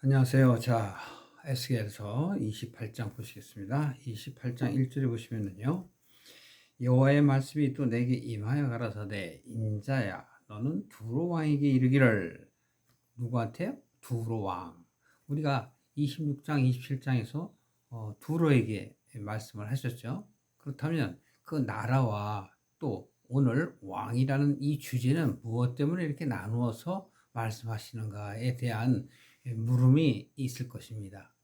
안녕하세요. 자, 에스겔서 28장 보시겠습니다. 28장 1절에 보시면은요. 여호와의 말씀이 또 내게 임하여 가라사대 인자야 너는 두로 왕에게 이르기를. 누구한테요? 두로 왕. 우리가 26장 27장에서 두로에게 말씀을 하셨죠. 그렇다면 그 나라와 또 오늘 왕이라는 이 주제는 무엇 때문에 이렇게 나누어서 말씀하시는가에 대한 물음이 있을 것입니다.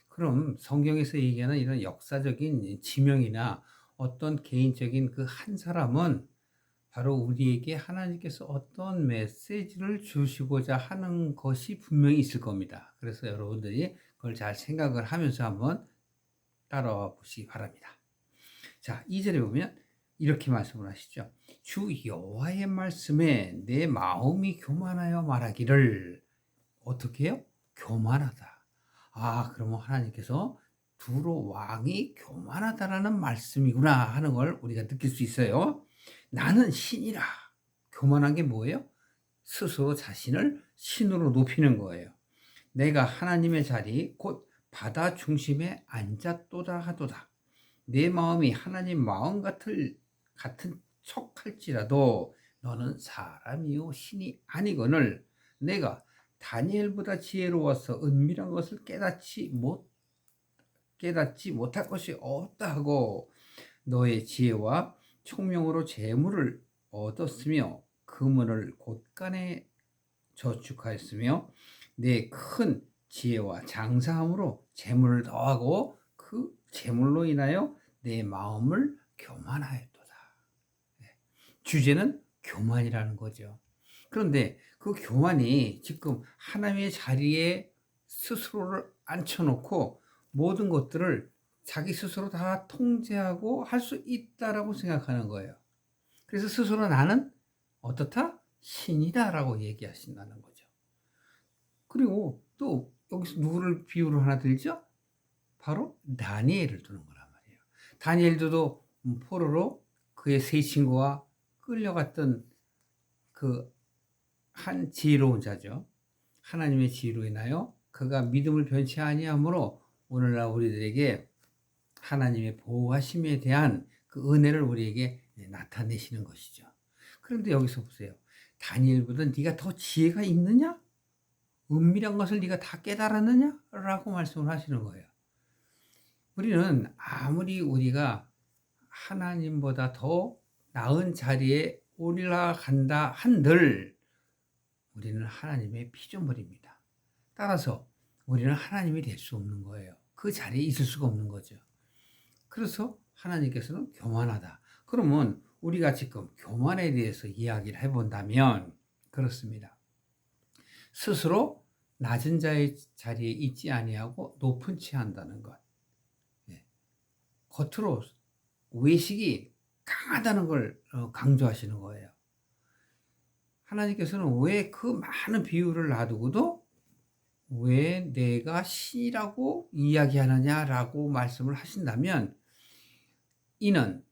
그럼 성경에서 얘기하는 이런 역사적인 지명이나 어떤 개인적인 그 한 사람은 바로 우리에게 하나님께서 어떤 메시지를 주시고자 하는 것이 분명히 있을 겁니다. 그래서 여러분들이 그걸 잘 생각을 하면서 한번 따라와 보시기 바랍니다. 자, 2절에 보면 이렇게 말씀을 하시죠. 주 여호와의 말씀에 내 마음이 교만하여 말하기를. 어떻게 해요? 교만하다. 그러면 하나님께서 두로 왕이 교만하다라는 말씀이구나 하는 걸 우리가 느낄 수 있어요. 나는 신이라. 교만한 게 뭐예요? 스스로 자신을 신으로 높이는 거예요. 내가 하나님의 자리 곧 바다 중심에 앉았도다 하도다. 내 마음이 하나님 마음 같은 척할지라도 너는 사람이요 신이 아니거늘 내가 다니엘보다 지혜로워서 은밀한 것을 깨닫지 못할 것이 없다 하고 너의 지혜와 총명으로 재물을 얻었으며 금은을 곳간에 저축하였으며 내 큰 지혜와 장사함으로 재물을 더하고 그 재물로 인하여 내 마음을 교만하였도다. 주제는 교만이라는 거죠. 그런데 그 교만이 지금 하나님의 자리에 스스로를 앉혀놓고 모든 것들을 자기 스스로 다 통제하고 할 수 있다라고 생각하는 거예요. 그래서 스스로 나는 어떻다? 신이다라고 얘기하신다는 거죠. 그리고 또 여기서 누구를 비유로 하나 들죠? 바로 다니엘을 두는 거란 말이에요. 다니엘도 포로로 그의 세 친구와 끌려갔던 그 한 지혜로운 자죠. 하나님의 지혜로 인하여 그가 믿음을 변치 아니하므로 오늘날 우리들에게 하나님의 보호하심에 대한 그 은혜를 우리에게 나타내시는 것이죠. 그런데 여기서 보세요. 다니엘보다 네가 더 지혜가 있느냐? 은밀한 것을 네가 다 깨달았느냐? 라고 말씀을 하시는 거예요. 우리는 아무리 우리가 하나님보다 더 나은 자리에 올라간다 한들 우리는 하나님의 피조물입니다. 따라서 우리는 하나님이 될 수 없는 거예요. 그 자리에 있을 수가 없는 거죠. 그래서 하나님께서는 교만하다. 그러면 우리가 지금 교만에 대해서 이야기를 해본다면 그렇습니다. 스스로 낮은 자의 자리에 있지 아니하고 높은 취한다는 것. 겉으로 외식이 강하다는 걸 강조하시는 거예요. 하나님께서는 왜 그 많은 비유를 놔두고도 왜 내가 신이라고 이야기하느냐라고 말씀을 하신다면 이는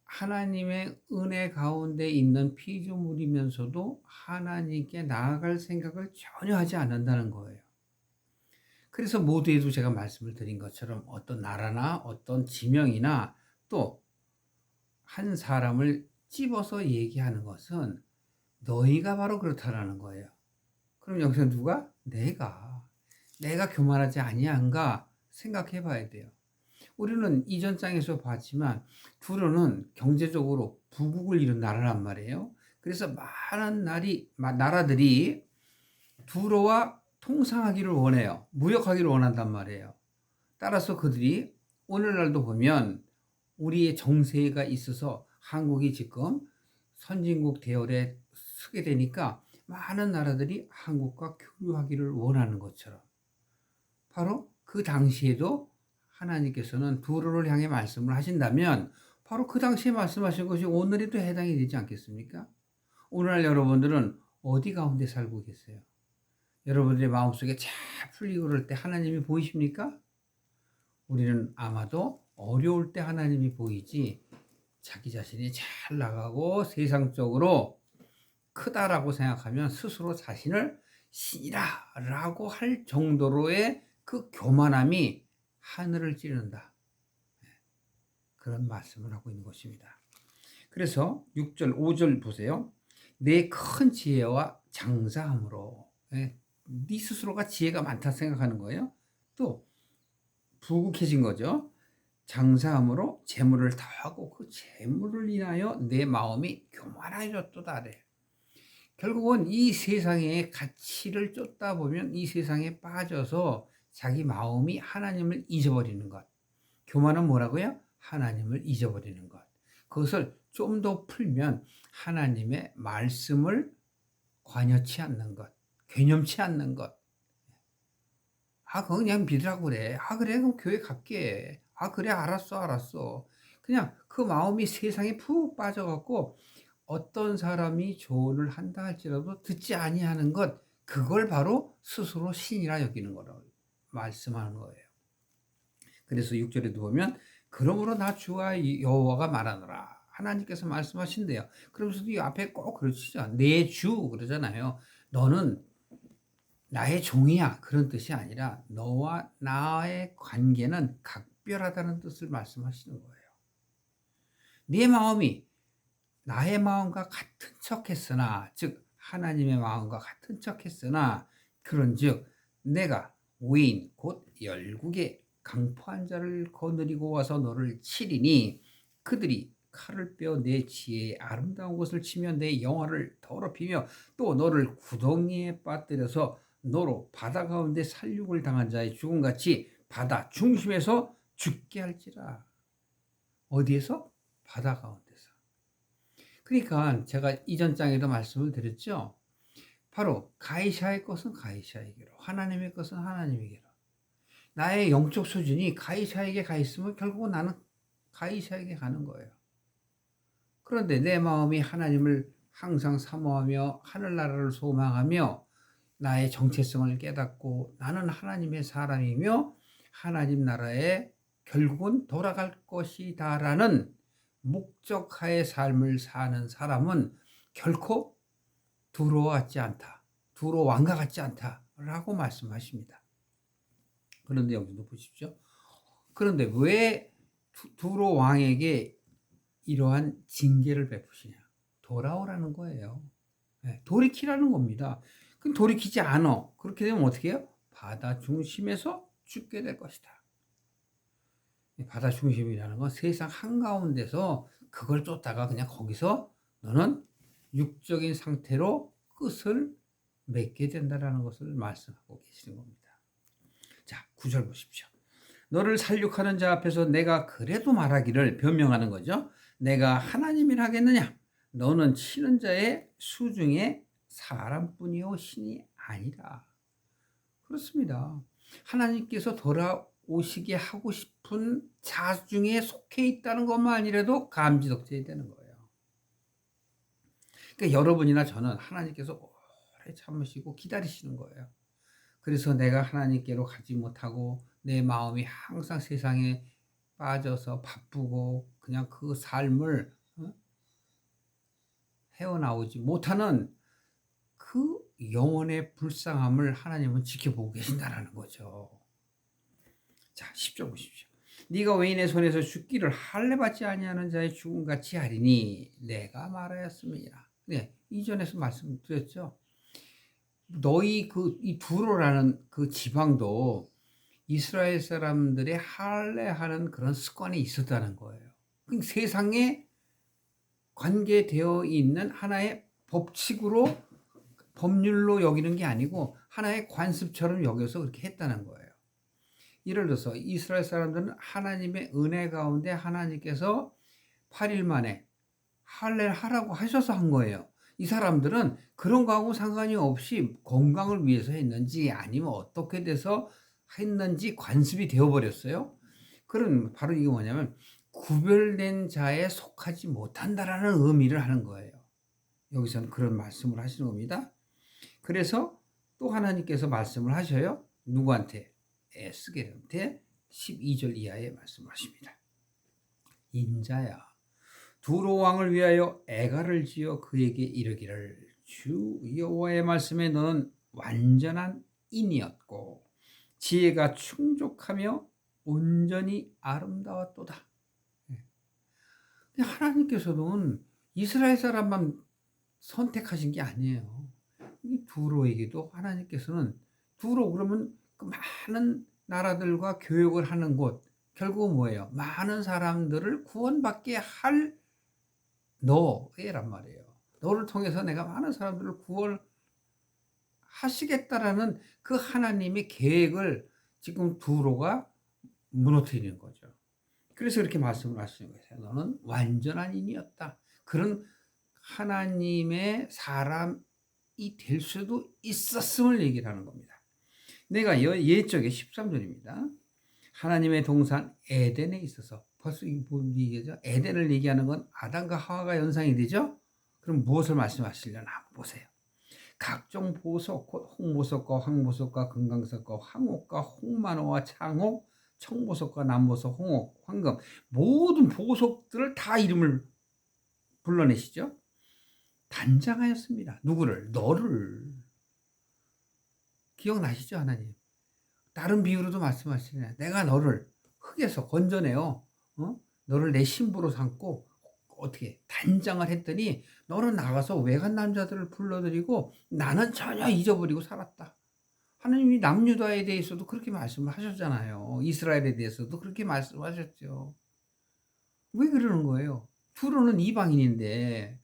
하나님의 은혜 가운데 있는 피조물이면서도 하나님께 나아갈 생각을 전혀 하지 않는다는 거예요. 그래서 모두에도 제가 말씀을 드린 것처럼 어떤 나라나 어떤 지명이나 또 한 사람을 찝어서 얘기하는 것은 너희가 바로 그렇다라는 거예요. 그럼 여기서 누가? 내가 교만하지 아니한가 생각해 봐야 돼요. 우리는 이전 장에서 봤지만 두로는 경제적으로 부국을 이룬 나라란 말이에요. 그래서 많은 나라들이 두로와 통상하기를 원해요. 무역하기를 원한단 말이에요. 따라서 그들이 오늘날도 보면 우리의 정세가 있어서 한국이 지금 선진국 대열에 서게 되니까 많은 나라들이 한국과 교류하기를 원하는 것처럼 바로 그 당시에도 하나님께서는 두로를 향해 말씀을 하신다면 바로 그 당시에 말씀하신 것이 오늘에도 해당이 되지 않겠습니까? 오늘날 여러분들은 어디 가운데 살고 계세요? 여러분들의 마음속에 잘 풀리고 그럴 때 하나님이 보이십니까? 우리는 아마도 어려울 때 하나님이 보이지 자기 자신이 잘 나가고 세상적으로 크다라고 생각하면 스스로 자신을 신이라 라고 할 정도로의 그 교만함이 하늘을 찌른다. 그런 말씀을 하고 있는 것입니다. 그래서 6절, 5절 보세요. 내 큰 지혜와 장사함으로, 네 스스로가 지혜가 많다 생각하는 거예요. 또 부국해진 거죠. 장사함으로 재물을 더하고 그 재물을 인하여 내 마음이 교만해졌도다. 결국은 이 세상의 가치를 쫓다 보면 이 세상에 빠져서 자기 마음이 하나님을 잊어버리는 것. 교만은 뭐라고요? 하나님을 잊어버리는 것. 그것을 좀 더 풀면 하나님의 말씀을 관여치 않는 것, 개념치 않는 것. 그거 그냥 믿으라고 그래. 그래, 그럼 교회 갈게. 그래, 알았어. 그냥 그 마음이 세상에 푹 빠져갖고 어떤 사람이 조언을 한다 할지라도 듣지 아니하는 것, 그걸 바로 스스로 신이라 여기는 거라고 말씀하는 거예요. 그래서 6절에도 보면 그러므로 나 주와 여호와가 말하노라. 하나님께서 말씀하신대요. 그러면서도 이 앞에 꼭 그러시죠. 내 주 그러잖아요. 너는 나의 종이야. 그런 뜻이 아니라 너와 나의 관계는 각별하다는 뜻을 말씀하시는 거예요. 네 마음이 나의 마음과 같은 척했으나, 즉 하나님의 마음과 같은 척했으나, 그런즉 내가 외인 곧 열국의 강포한 자를 거느리고 와서 너를 치리니 그들이 칼을 빼어 내 지혜의 아름다운 것을 치며 내 영화를 더럽히며 또 너를 구덩이에 빠뜨려서 너로 바다 가운데 살육을 당한 자의 죽음같이 바다 중심에서 죽게 할지라. 어디에서? 바다 가운데서. 그러니까 제가 이전 장에도 말씀을 드렸죠. 바로 가이샤의 것은 가이샤에게로, 하나님의 것은 하나님에게로. 나의 영적 수준이 가이샤에게 가 있으면 결국은 나는 가이샤에게 가는 거예요. 그런데 내 마음이 하나님을 항상 사모하며 하늘나라를 소망하며 나의 정체성을 깨닫고 나는 하나님의 사람이며 하나님 나라에 결국은 돌아갈 것이다라는 목적하의 삶을 사는 사람은 결코 두로 같지 않다. 두로 왕과 같지 않다라고 말씀하십니다. 그런데 여기도 보십시오. 그런데 왜 두로 왕에게 이러한 징계를 베푸시냐? 돌아오라는 거예요. 돌이키라는 겁니다. 그럼 돌이키지 않아. 그렇게 되면 어떻게 해요? 바다 중심에서 죽게 될 것이다. 바다 중심이라는 건 세상 한가운데서 그걸 쫓다가 그냥 거기서 너는 육적인 상태로 끝을 맺게 된다는 것을 말씀하고 계시는 겁니다. 자, 9절 보십시오. 너를 살육하는 자 앞에서 내가 그래도 말하기를 변명하는 거죠. 내가 하나님이라 하겠느냐? 너는 치는 자의 수중에 사람뿐이요 신이 아니라. 그렇습니다. 하나님께서 돌아오시게 하고 싶은 자 중에 속해 있다는 것만 아니라도 감지덕져야 되는 거예요. 그러니까 여러분이나 저는 하나님께서 오래 참으시고 기다리시는 거예요. 그래서 내가 하나님께로 가지 못하고 내 마음이 항상 세상에 빠져서 바쁘고 그냥 그 삶을 헤어나오지 못하는 그 영혼의 불쌍함을 하나님은 지켜보고 계신다라는 거죠. 자, 10절 보십시오. 네가 외인의 손에서 죽기를 할례받지 아니하는 자의 죽음같이 하리니 내가 말하였습니다. 네, 이전에서 말씀드렸죠. 너희 이 두로라는 그 지방도 이스라엘 사람들의 할례하는 그런 습관이 있었다는 거예요. 세상에 관계되어 있는 하나의 법칙으로 법률로 여기는 게 아니고 하나의 관습처럼 여겨서 그렇게 했다는 거예요. 예를 들어서 이스라엘 사람들은 하나님의 은혜 가운데 하나님께서 8일 만에 할례를 하라고 하셔서 한 거예요. 이 사람들은 그런 거하고 상관이 없이 건강을 위해서 했는지 아니면 어떻게 돼서 했는지 관습이 되어버렸어요. 그런 바로 이게 뭐냐면 구별된 자에 속하지 못한다라는 의미를 하는 거예요. 여기서는 그런 말씀을 하시는 겁니다. 그래서 또 하나님께서 말씀을 하셔요. 누구한테? 에스겔한테 12절 이하에 말씀하십니다. 인자야, 두로 왕을 위하여 애가를 지어 그에게 이르기를 주 여호와의 말씀에 너는 완전한 인이었고 지혜가 충족하며 온전히 아름다웠도다. 하나님께서는 이스라엘 사람만 선택하신 게 아니에요. 이 두로에게도 하나님께서는 두로 그러면 그 많은 나라들과 교역을 하는 곳, 결국은 뭐예요? 많은 사람들을 구원받게 할 너애란 말이에요. 너를 통해서 내가 많은 사람들을 구원하시겠다라는 그 하나님의 계획을 지금 두로가 무너뜨리는 거죠. 그래서 이렇게 말씀을 하시는 거예요. 너는 완전한 인이었다. 그런 하나님의 사람이 될 수도 있었음을 얘기를 하는 겁니다. 내가 예적의 13절입니다. 하나님의 동산 에덴에 있어서 벌써 뭔 얘기죠? 에덴을 얘기하는 건 아담과 하와가 연상이 되죠? 그럼 무엇을 말씀하시려나 한번 보세요. 각종 보석, 곧 홍보석과 황보석과 금강석과 황옥과 홍만호와 창옥, 청보석과 남보석, 홍옥, 황금 모든 보석들을 다 이름을 불러내시죠. 단장하였습니다. 누구를? 너를. 기억나시죠, 하나님? 다른 비유로도 말씀하시네. 내가 너를 흙에서 건져내어 너를 내 신부로 삼고 어떻게 단장을 했더니 너는 나가서 외간 남자들을 불러들이고 나는 전혀 잊어버리고 살았다. 하나님이 남유다에 대해서도 그렇게 말씀을 하셨잖아요. 이스라엘에 대해서도 그렇게 말씀하셨죠. 왜 그러는 거예요? 두로는 이방인인데.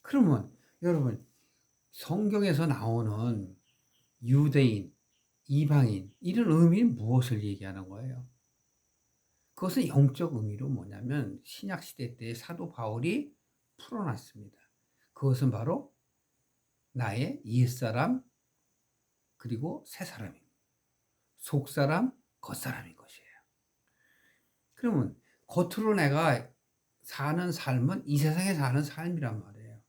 그러면 여러분 성경에서 나오는 유대인, 이방인 이런 의미는 무엇을 얘기하는 거예요? 그것은 영적 의미로 뭐냐면 신약시대 때 사도 바울이 풀어놨습니다. 그것은 바로 나의 옛사람 그리고 새사람입니다. 속사람, 겉사람인 것이에요. 그러면 겉으로 내가 사는 삶은 이 세상에 사는 삶이란 말이에요.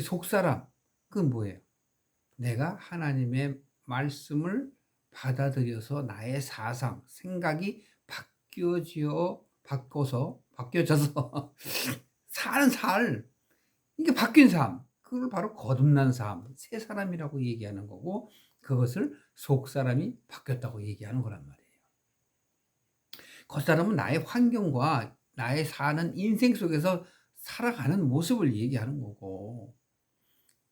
속사람, 그건 뭐예요? 내가 하나님의 말씀을 받아들여서 나의 사상, 생각이 바뀌어져서 사는 삶, 이게 바뀐 삶, 그걸 바로 거듭난 삶, 새 사람이라고 얘기하는 거고 그것을 속 사람이 바뀌었다고 얘기하는 거란 말이에요. 겉사람은 나의 환경과 나의 사는 인생 속에서 살아가는 모습을 얘기하는 거고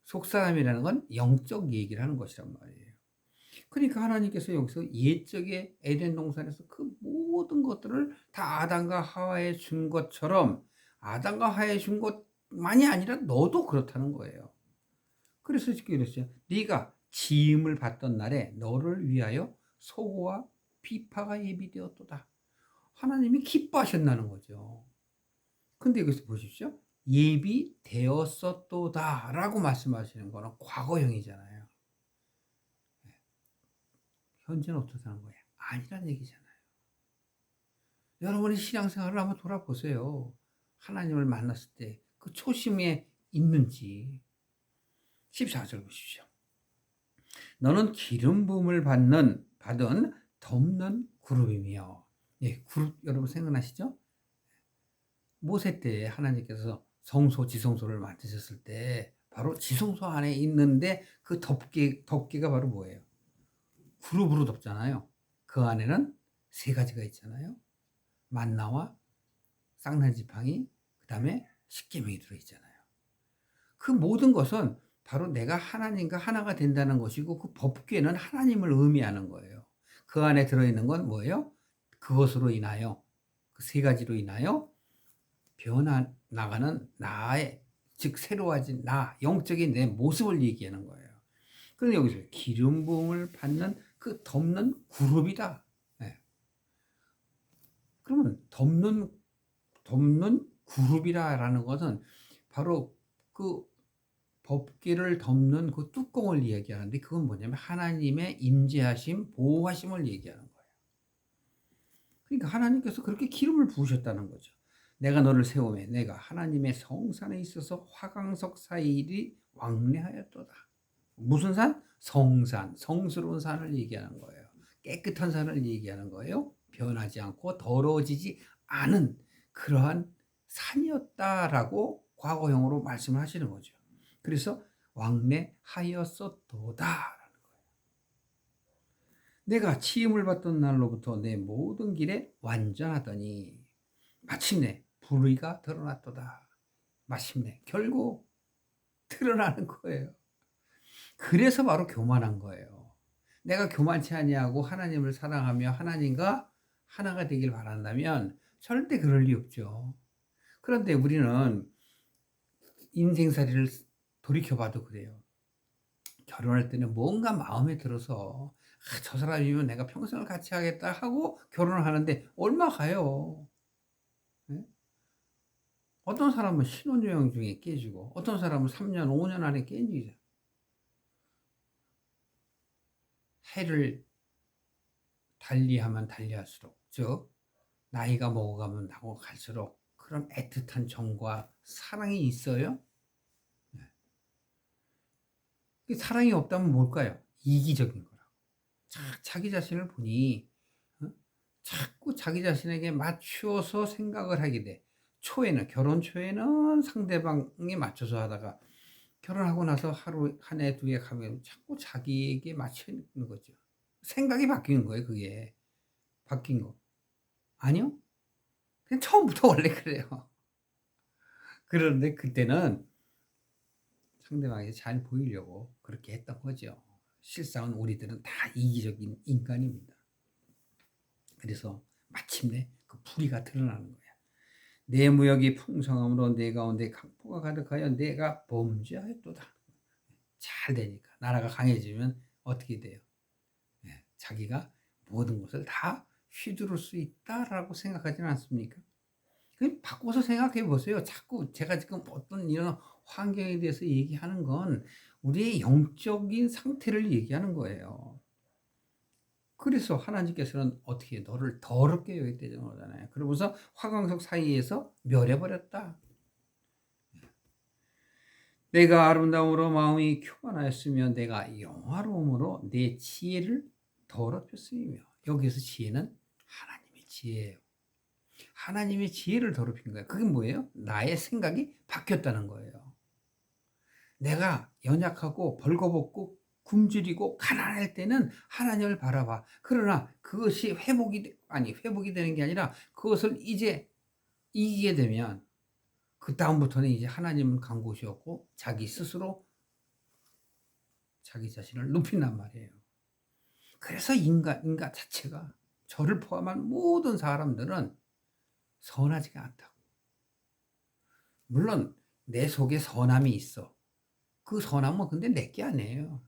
속 사람이라는 건 영적 얘기를 하는 것이란 말이에요. 그러니까 하나님께서 여기서 옛적의 에덴 동산에서 그 모든 것들을 다 아담과 하와에 준 것처럼 아담과 하와에 준 것만이 아니라 너도 그렇다는 거예요. 그래서 이렇게 그랬어요. 네가 지음을 받던 날에 너를 위하여 소고와 비파가 예비되었도다. 하나님이 기뻐하셨다는 거죠. 근데 여기서 보십시오. 예비되었었도다 라고 말씀하시는 거는 과거형이잖아요. 현재는 어떻다는 거예요? 아니란 얘기잖아요. 여러분의 신앙생활을 한번 돌아보세요. 하나님을 만났을 때 그 초심에 있는지. 14절 보십시오. 너는 기름 부음을 받은 덮는 그룹이며. 예, 그룹 여러분 생각나시죠? 모세 때 하나님께서 성소 지성소를 만드셨을 때 바로 지성소 안에 있는데 그 덮개가 바로 뭐예요? 그룹으로 덮잖아요. 그 안에는 세 가지가 있잖아요. 만나와 쌍난지팡이, 그 다음에 십계명이 들어있잖아요. 그 모든 것은 바로 내가 하나님과 하나가 된다는 것이고 그 법궤는 하나님을 의미하는 거예요. 그 안에 들어있는 건 뭐예요? 그것으로 인하여 그 세 가지로 인하여 변화나가는 나의 즉 새로워진 나 영적인 내 모습을 얘기하는 거예요. 그런데 여기서 기름 부음을 받는 그 덮는 그룹이다. 네. 그러면 덮는 그룹이라는 것은 바로 그 법궤를 덮는 그 뚜껑을 이야기하는데 그건 뭐냐면 하나님의 임재하심, 보호하심을 얘기하는 거예요. 그러니까 하나님께서 그렇게 기름을 부으셨다는 거죠. 내가 너를 세우매 내가 하나님의 성산에 있어서 화강석 사이를 왕래하였도다. 무슨 산? 성산, 성스러운 산을 얘기하는 거예요. 깨끗한 산을 얘기하는 거예요. 변하지 않고 더러워지지 않은 그러한 산이었다라고 과거형으로 말씀을 하시는 거죠. 그래서 왕래하였었도다. 내가 치임을 받던 날로부터 내 모든 길에 완전하더니 마침내 불의가 드러났도다. 마침내 결국 드러나는 거예요. 그래서 바로 교만한 거예요. 내가 교만치 아니하고 하나님을 사랑하며 하나님과 하나가 되길 바란다면 절대 그럴 리 없죠. 그런데 우리는 인생살이를 돌이켜봐도 그래요. 결혼할 때는 뭔가 마음에 들어서 저 사람이면 내가 평생을 같이 하겠다 하고 결혼을 하는데 얼마 가요. 네? 어떤 사람은 신혼여행 중에 깨지고 어떤 사람은 3년, 5년 안에 깨지죠. 해를 달리하면 달리할수록, 즉 나이가 먹어가면 나고 갈수록 그런 애틋한 정과 사랑이 있어요. 네. 사랑이 없다면 뭘까요? 이기적인 거라고. 자기 자신을 보니 자꾸 자기 자신에게 맞추어서 생각을 하게 돼. 결혼 초에는 상대방에 맞춰서 하다가 결혼하고 나서 하루 한 해, 두 해 가면 자꾸 자기에게 맞추는 거죠. 생각이 바뀌는 거예요, 그게. 바뀐 거. 아니요? 그냥 처음부터 원래 그래요. 그런데 그때는 상대방에게 잘 보이려고 그렇게 했던 거죠. 실상은 우리들은 다 이기적인 인간입니다. 그래서 마침내 그 불의가 드러나는 거야. 내 무역이 풍성함으로 내 가운데 강포가 가득하여 내가 범죄하였도다. 잘 되니까. 나라가 강해지면 어떻게 돼요? 네, 자기가 모든 것을 다 휘두를 수 있다라고 생각하지는 않습니까? 그럼 바꿔서 생각해 보세요. 자꾸 제가 지금 어떤 이런 환경에 대해서 얘기하는 건 우리의 영적인 상태를 얘기하는 거예요. 그래서 하나님께서는 어떻게 너를 더럽게 여겼다는 거잖아요. 그러면서 화광석 사이에서 멸해버렸다. 내가 아름다움으로 마음이 교만하였으며 내가 영화로움으로 내 지혜를 더럽혔으며, 여기서 지혜는 하나님의 지혜예요. 하나님의 지혜를 더럽힌 거예요. 그게 뭐예요? 나의 생각이 바뀌었다는 거예요. 내가 연약하고 벌거벗고 굶주리고 가난할 때는 하나님을 바라봐. 그러나 그것이 회복이 되는 게 아니라 그것을 이제 이기게 되면 그 다음부터는 이제 하나님은 간 곳이었고 자기 스스로 자기 자신을 높인단 말이에요. 그래서 인간 자체가, 저를 포함한 모든 사람들은 선하지가 않다고. 물론 내 속에 선함이 있어. 그 선함은 근데 내 게 아니에요.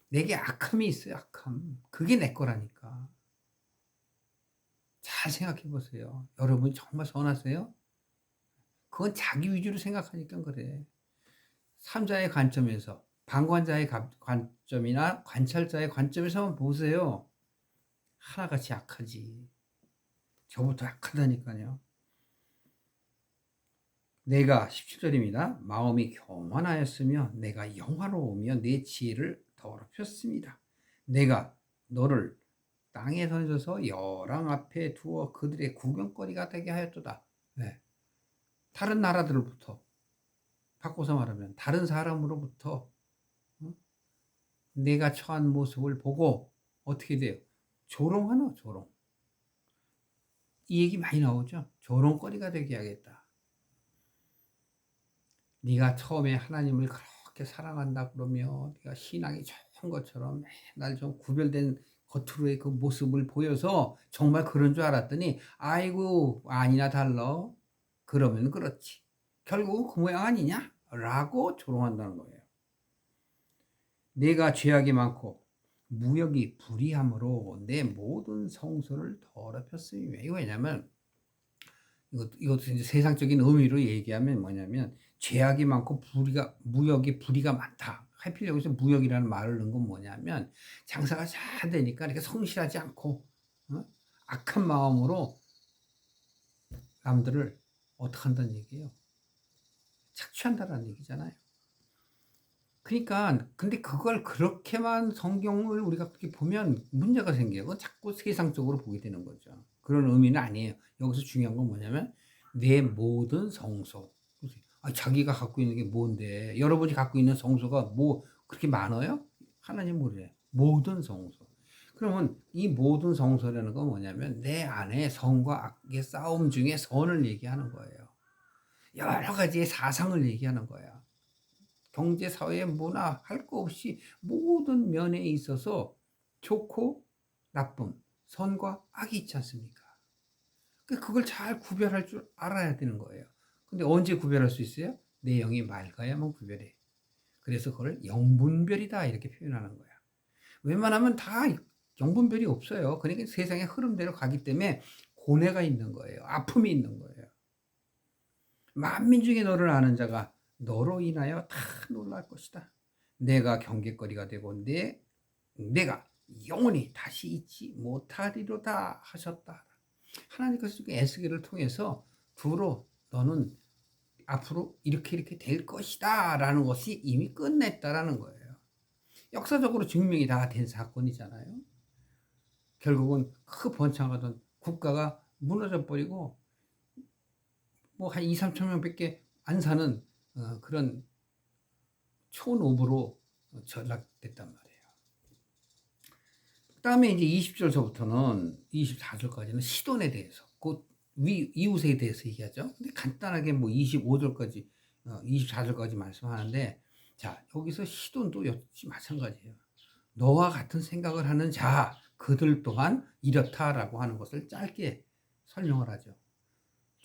내게 악함이 있어요. 악함. 그게 내 거라니까. 잘 생각해 보세요. 여러분 정말 선하세요? 그건 자기 위주로 생각하니까 그래. 삼자의 관점에서, 방관자의 관점이나 관찰자의 관점에서 한번 보세요. 하나같이 약하지. 저부터 약하다니까요. 내가 17절입니다. 마음이 교만하였으며 내가 영화로우며 내 지혜를 더럽혔습니다. 내가 너를 땅에 던져서 열왕 앞에 두어 그들의 구경거리가 되게 하였도다. 네. 다른 나라들로부터, 바꿔서 말하면 다른 사람으로부터 내가 처한 모습을 보고 어떻게 돼요? 조롱하나, 조롱. 이 얘기 많이 나오죠. 조롱거리가 되게 하겠다. 네가 처음에 하나님을 그렇게 사랑한다 그러며 네가 신앙이 좋은 것처럼 맨날 좀 구별된 겉으로의 그 모습을 보여서 정말 그런 줄 알았더니 아이고 아니나 달라. 그러면 그렇지. 결국 그 모양 아니냐? 라고 조롱한다는 거예요. 내가 죄악이 많고 무역이 불의함으로 내 모든 성소를 더럽혔으며. 이거 왜냐면 이것도 이제 세상적인 의미로 얘기하면 뭐냐면 죄악이 많고 무역이 불의가 많다. 하필 여기서 무역이라는 말을 넣은 건 뭐냐면 장사가 잘 되니까 이렇게 성실하지 않고 악한 마음으로 남들을 어떻게 한다는 얘기예요. 착취한다는 얘기잖아요. 그러니까 근데 그걸 그렇게만 성경을 우리가 그렇게 보면 문제가 생겨요. 그건 자꾸 세상적으로 보게 되는 거죠. 그런 의미는 아니에요. 여기서 중요한 건 뭐냐면 내 모든 성소. 자기가 갖고 있는 게 뭔데? 여러분이 갖고 있는 성소가 뭐 그렇게 많아요? 하나님 뭐래? 모든 성소. 그러면 이 모든 성소라는 건 뭐냐면 내 안에 선과 악의 싸움 중에 선을 얘기하는 거예요. 여러 가지의 사상을 얘기하는 거야. 경제, 사회, 문화 할 거 없이 모든 면에 있어서 좋고 나쁨, 선과 악이 있지 않습니까? 그걸 잘 구별할 줄 알아야 되는 거예요. 근데 언제 구별할 수 있어요? 내 영이 맑아야만 구별해. 그래서 그걸 영분별이다 이렇게 표현하는 거야. 웬만하면 다 영분별이 없어요. 그러니까 세상의 흐름대로 가기 때문에 고뇌가 있는 거예요. 아픔이 있는 거예요. 만민 중에 너를 아는 자가 너로 인하여 다 놀랄 것이다. 내가 경계거리가 되고 내가 영원히 다시 잊지 못하리로다 하셨다. 하나님께서 에스겔을 통해서 두로 너는 앞으로 이렇게 될 것이다 라는 것이 이미 끝냈다라는 거예요. 역사적으로 증명이 다 된 사건이잖아요. 결국은 번창하던 국가가 무너져 버리고 뭐 한 2, 3천 명밖에 안 사는 그런 초노부로 전락됐단 말이에요. 그 다음에 이제 20절서부터는 24절까지는 시돈에 대해서, 곧 이웃에 대해서 얘기하죠. 근데 간단하게 뭐 25절까지, 24절까지 말씀하는데, 자, 여기서 시돈도 역시 마찬가지예요. 너와 같은 생각을 하는 자, 그들 또한 이렇다라고 하는 것을 짧게 설명을 하죠.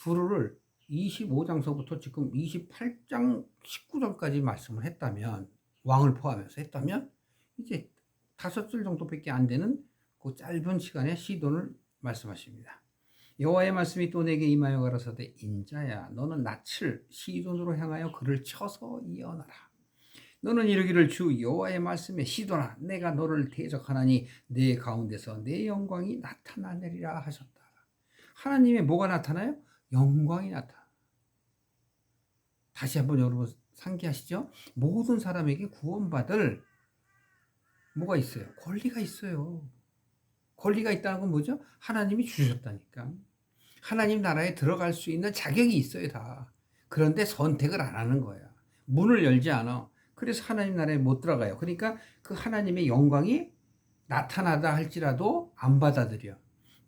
두루를 25장서부터 지금 28장 19절까지 말씀을 했다면, 왕을 포함해서 했다면, 이제 5절 정도밖에 안 되는 그 짧은 시간에 시돈을 말씀하십니다. 여호와의 말씀이 또 내게 임하여 가라사대 인자야 너는 낯을 시돈으로 향하여 그를 쳐서 이어나라. 너는 이르기를 주 여호와의 말씀에 시돈아 내가 너를 대적하나니 내 가운데서 내 영광이 나타나리라 하셨다. 하나님의 뭐가 나타나요? 영광이 나타나. 다시 한번 여러분 상기하시죠? 모든 사람에게 구원받을 뭐가 있어요? 권리가 있어요. 권리가 있다는 건 뭐죠? 하나님이 주셨다니까. 하나님 나라에 들어갈 수 있는 자격이 있어요, 다. 그런데 선택을 안 하는 거야. 문을 열지 않아. 그래서 하나님 나라에 못 들어가요. 그러니까 그 하나님의 영광이 나타나다 할지라도 안 받아들여.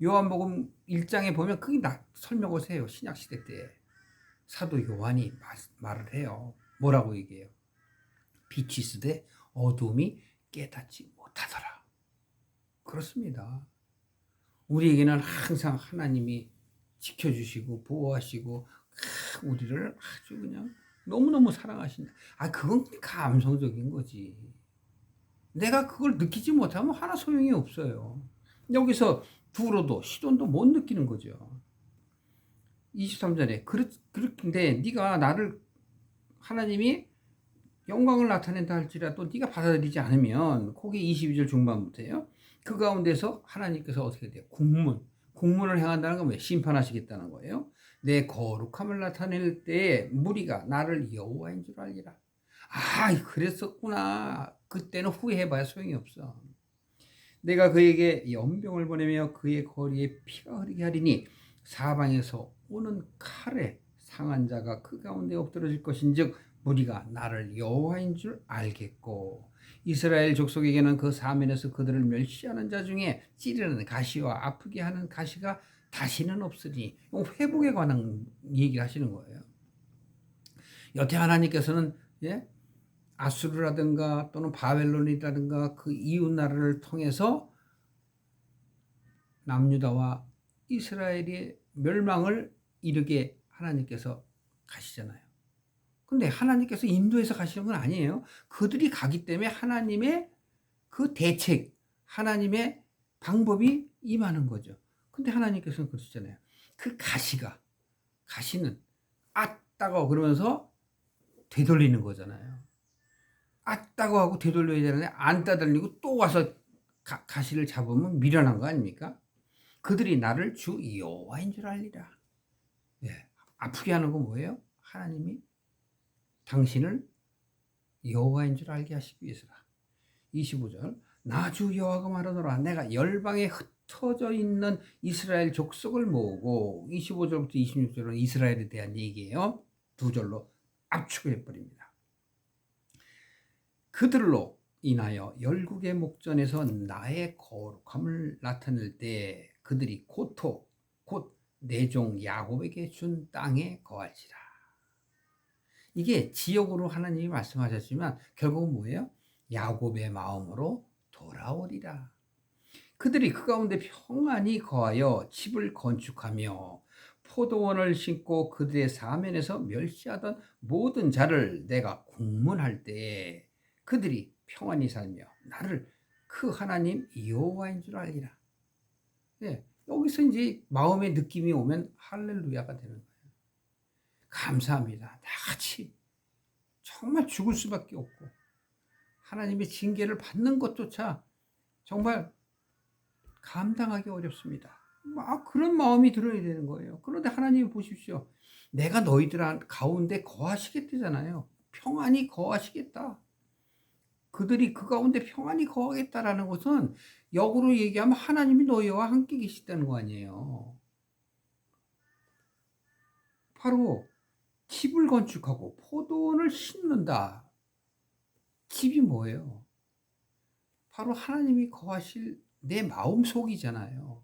요한복음 1장에 보면 그게 설명을 해요. 신약시대 때. 사도 요한이 말을 해요. 뭐라고 얘기해요? 빛이 있으되 어둠이 깨닫지 못하더라. 그렇습니다. 우리에게는 항상 하나님이 지켜주시고 보호하시고 우리를 아주 그냥 너무너무 사랑하신다. 그건 감성적인 거지. 내가 그걸 느끼지 못하면 하나 소용이 없어요. 여기서 두로도 시돈도 못 느끼는 거죠. 23절에 그렇게 네가 나를 하나님이 영광을 나타낸다 할지라도 네가 받아들이지 않으면 거기 22절 중반부터요. 그 가운데서 하나님께서 어떻게 돼요? 국문을 행한다는 건 왜? 심판하시겠다는 거예요. 내 거룩함을 나타낼 때에 무리가 나를 여호와인 줄 알리라. 그랬었구나. 그때는 후회해봐야 소용이 없어. 내가 그에게 연병을 보내며 그의 거리에 피가 흐르게 하리니 사방에서 오는 칼에 상한 자가 그 가운데 엎드러질 것인즉 무리가 나를 여호와인 줄 알겠고 이스라엘 족속에게는 그 사면에서 그들을 멸시하는 자 중에 찌르는 가시와 아프게 하는 가시가 다시는 없으니 회복에 관한 얘기를 하시는 거예요. 여태 하나님께서는 아수르라든가 또는 바벨론이라든가 그 이웃 나라를 통해서 남유다와 이스라엘의 멸망을 이르게 하나님께서 가시잖아요. 근데 하나님께서 인도해서 가시는 건 아니에요. 그들이 가기 때문에 하나님의 그 대책, 하나님의 방법이 임하는 거죠. 근데 하나님께서는 그러시잖아요. 그 가시는 따가워 그러면서 되돌리는 거잖아요. 따가워 하고 되돌려야 되는데 안 따돌리고 또 와서 가시를 잡으면 미련한 거 아닙니까? 그들이 나를 주 여호와인 줄 알리라. 아프게 하는 건 뭐예요? 하나님이 당신을 여호와인 줄 알게 하시기 위해서라. 25절 나 주 여호와가 말하노라 내가 열방에 흩어져 있는 이스라엘 족속을 모으고 25절부터 26절은 이스라엘에 대한 얘기예요. 두 절로 압축을 해버립니다. 그들로 인하여 열국의 목전에서 나의 거룩함을 나타낼 때 그들이 곧 내 종 야곱에게 준 땅에 거할지라. 이게 지역으로 하나님이 말씀하셨지만 결국은 뭐예요? 야곱의 마음으로 돌아오리라. 그들이 그 가운데 평안히 거하여 집을 건축하며 포도원을 심고 그들의 사면에서 멸시하던 모든 자를 내가 국문할 때에 그들이 평안히 살며 나를 그 하나님 여호와인 줄 알리라. 네, 여기서 이제 마음의 느낌이 오면 할렐루야가 되는 거예요. 감사합니다. 나같이 정말 죽을 수밖에 없고 하나님의 징계를 받는 것조차 정말 감당하기 어렵습니다. 막 그런 마음이 들어야 되는 거예요. 그런데 하나님이 보십시오. 내가 너희들 가운데 거하시겠다잖아요. 평안히 거하시겠다. 그들이 그 가운데 평안히 거하겠다라는 것은 역으로 얘기하면 하나님이 너희와 함께 계시다는 거 아니에요. 바로 집을 건축하고 포도원을 심는다. 집이 뭐예요? 바로 하나님이 거하실 내 마음속이잖아요.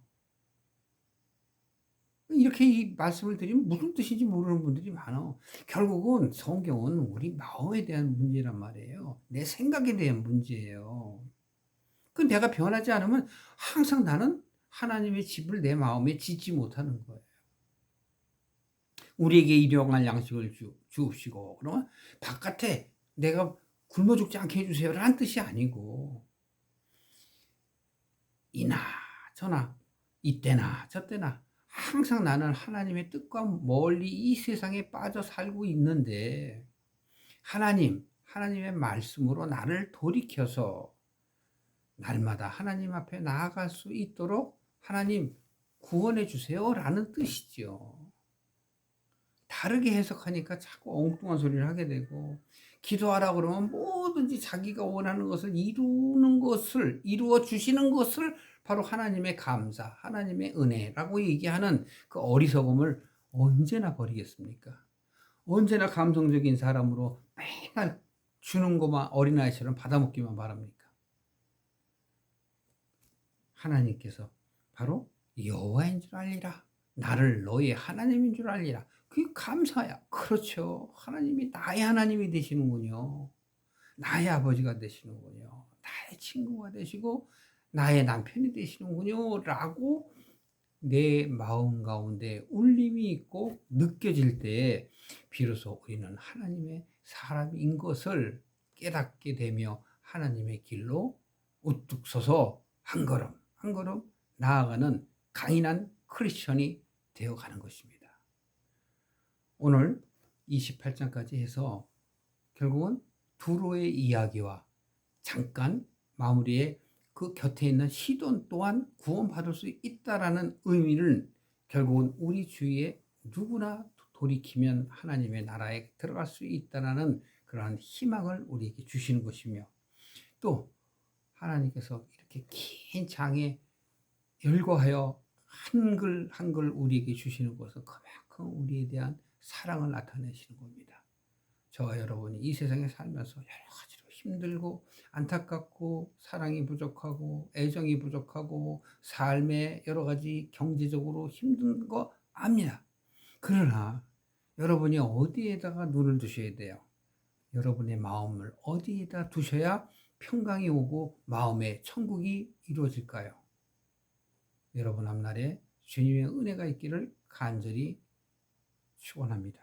이렇게 이 말씀을 드리면 무슨 뜻인지 모르는 분들이 많아. 결국은 성경은 우리 마음에 대한 문제란 말이에요. 내 생각에 대한 문제예요. 그 내가 변하지 않으면 항상 나는 하나님의 집을 내 마음에 짓지 못하는 거예요. 우리에게 일용할 양식을 주옵시고 그러면 바깥에 내가 굶어 죽지 않게 해주세요라는 뜻이 아니고 이나 저나 이때나 저때나 항상 나는 하나님의 뜻과 멀리 이 세상에 빠져 살고 있는데 하나님의 말씀으로 나를 돌이켜서 날마다 하나님 앞에 나아갈 수 있도록 하나님 구원해 주세요라는 뜻이죠. 다르게 해석하니까 자꾸 엉뚱한 소리를 하게 되고 기도하라 그러면 뭐든지 자기가 원하는 것을 이루어 주시는 것을 바로 하나님의 감사, 하나님의 은혜라고 얘기하는 그 어리석음을 언제나 버리겠습니까? 언제나 감성적인 사람으로 맨날 주는 것만 어린아이처럼 받아먹기만 바랍니까? 하나님께서 바로 여호와인 줄 알리라. 나를 너의 하나님인 줄 알리라. 그게 감사야. 그렇죠. 하나님이 나의 하나님이 되시는군요. 나의 아버지가 되시는군요. 나의 친구가 되시고 나의 남편이 되시는군요. 라고 내 마음 가운데 울림이 있고 느껴질 때 비로소 우리는 하나님의 사람인 것을 깨닫게 되며 하나님의 길로 우뚝 서서 한 걸음 한 걸음 나아가는 강인한 크리스천이 되어가는 것입니다. 오늘 28장까지 해서 결국은 두로의 이야기와 잠깐 마무리에 그 곁에 있는 시돈 또한 구원받을 수 있다라는 의미를 결국은 우리 주위에 누구나 돌이키면 하나님의 나라에 들어갈 수 있다라는 그러한 희망을 우리에게 주시는 것이며 또 하나님께서 이렇게 긴 장에 열거하여 한글 한글 우리에게 주시는 것은 그만큼 우리에 대한 사랑을 나타내시는 겁니다. 저와 여러분이 이 세상에 살면서 여러 가지로 힘들고 안타깝고 사랑이 부족하고 애정이 부족하고 삶에 여러 가지 경제적으로 힘든 거 압니다. 그러나 여러분이 어디에다가 눈을 두셔야 돼요? 여러분의 마음을 어디에다 두셔야 평강이 오고 마음의 천국이 이루어질까요? 여러분 앞날에 주님의 은혜가 있기를 간절히 축원합니다.